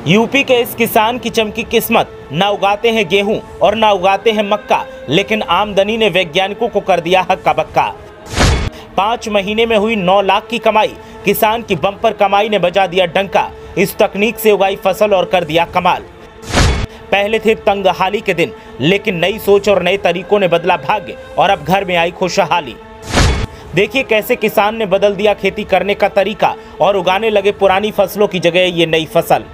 UP के इस किसान की चमकी किस्मत, ना उगाते हैं गेहूं और ना उगाते हैं मक्का, लेकिन आमदनी ने वैज्ञानिकों को कर दिया हक्का बक्का। 5 महीने में हुई 9 लाख की कमाई, किसान की बम्पर कमाई ने बजा दिया डंका। इस तकनीक से उगाई फसल और कर दिया कमाल। पहले थे तंगहाली के दिन, लेकिन नई सोच और नए तरीकों ने बदला भाग्य और अब घर में आई खुशहाली। देखिए कैसे किसान ने बदल दिया खेती करने का तरीका और उगाने लगे पुरानी फसलों की जगह ये नई फसल।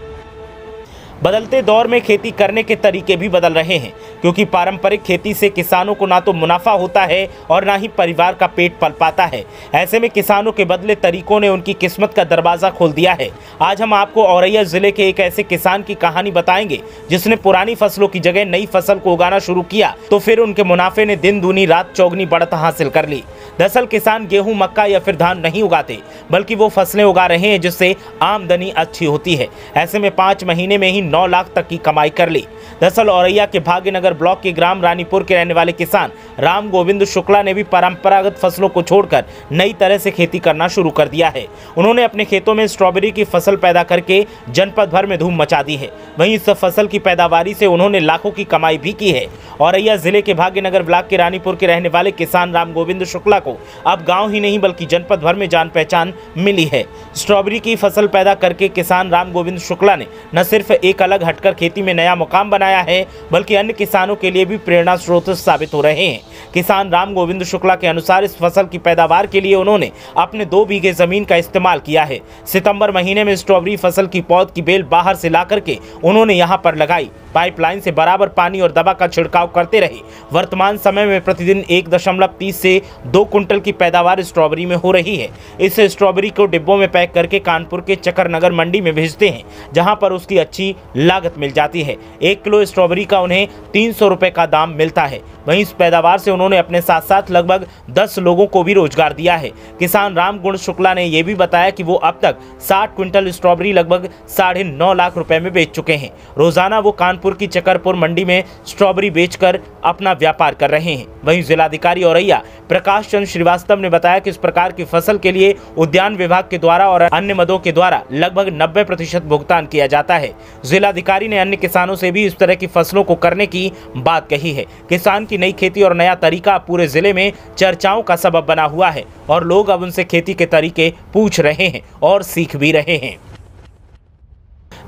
बदलते दौर में खेती करने के तरीके भी बदल रहे हैं, क्योंकि पारंपरिक खेती से किसानों को ना तो मुनाफा होता है और ना ही परिवार का पेट पल पाता है। ऐसे में किसानों के बदले तरीकों ने उनकी किस्मत का दरवाजा खोल दिया है। आज हम आपको औरैया जिले के एक ऐसे किसान की कहानी बताएंगे जिसने पुरानी फसलों की जगह नई फसल को उगाना शुरू किया, तो फिर उनके मुनाफे ने दिन दूनी रात चौगनी बढ़त हासिल कर ली। दरअसल किसान गेहूं, मक्का या फिर धान नहीं उगाते, बल्कि वो फसलें उगा रहे हैं जिससे आमदनी अच्छी होती है। ऐसे में 5 महीने में ही 9 लाख तक की कमाई कर ली। दरअसल औरैया के भाग्यनगर ब्लॉक के ग्राम रानीपुर के रहने वाले किसान राम गोविंद शुक्ला ने भी परंपरागत फसलों को छोड़कर नई तरह से खेती करना शुरू कर दिया है। उन्होंने अपने खेतों में स्ट्रॉबेरी की फसल पैदा करके जनपद भर में धूम मचा दी है। वहीं इस फसल की पैदावारी से उन्होंने लाखों की कमाई भी की है। औरैया जिले के भाग्यनगर ब्लॉक के रानीपुर के रहने वाले किसान राम गोविंद शुक्ला को अब गाँव ही नहीं बल्कि जनपद भर में जान पहचान मिली है। स्ट्रॉबेरी की फसल पैदा करके किसान राम गोविंद शुक्ला ने न सिर्फ एक अलग हटकर खेती में नया मुकाम बनाया है, बल्कि अन्य किसानों के लिए भी प्रेरणा स्रोत साबित हो रहे हैं। किसान राम गोविंद शुक्ला के अनुसार इस फसल की पैदावार के लिए उन्होंने अपने 2 बीघे जमीन का इस्तेमाल किया है। सितंबर महीने में स्ट्रॉबेरी फसल की पौध की बेल बाहर से ला करके उन्होंने यहां पर लगाई। पाइपलाइन से बराबर पानी और दवा का छिड़काव करते रहे। वर्तमान समय में प्रतिदिन 1.30 से 2 कुंटल की पैदावार स्ट्रॉबेरी में हो रही है। इस स्ट्रॉबेरी को डिब्बों में पैक करके कानपुर के चकरनगर मंडी में भेजते हैं, जहां पर उसकी अच्छी लागत मिल जाती है। 1 किलो स्ट्रॉबेरी का उन्हें 300 रुपए का दाम मिलता है। वहीं इस पैदावार से उन्होंने अपने साथ साथ लगभग 10 लोगों को भी रोजगार दिया है। किसान राम गुण शुक्ला ने यह भी बताया कि वो अब तक 60 क्विंटल स्ट्रॉबेरी लगभग 9.5 लाख रुपए में बेच चुके हैं। रोजाना वो कानपुर की चकरपुर मंडी में स्ट्रॉबेरी बेचकर अपना व्यापार कर रहे हैं। वहीं जिलाधिकारी औरैया प्रकाश चंद्र श्रीवास्तव ने बताया कि इस प्रकार की फसल के लिए उद्यान विभाग के द्वारा और अन्य मदों के द्वारा लगभग 90% भुगतान किया जाता है। जिलाधिकारी ने अन्य किसानों से भी इस तरह की फसलों को करने की बात कही है। किसान की नई खेती और नया तरीका पूरे जिले में चर्चाओं का सबब बना हुआ है और लोग अब उनसे खेती के तरीके पूछ रहे हैं और सीख भी रहे हैं।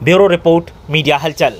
ब्यूरो रिपोर्ट, मीडिया हलचल।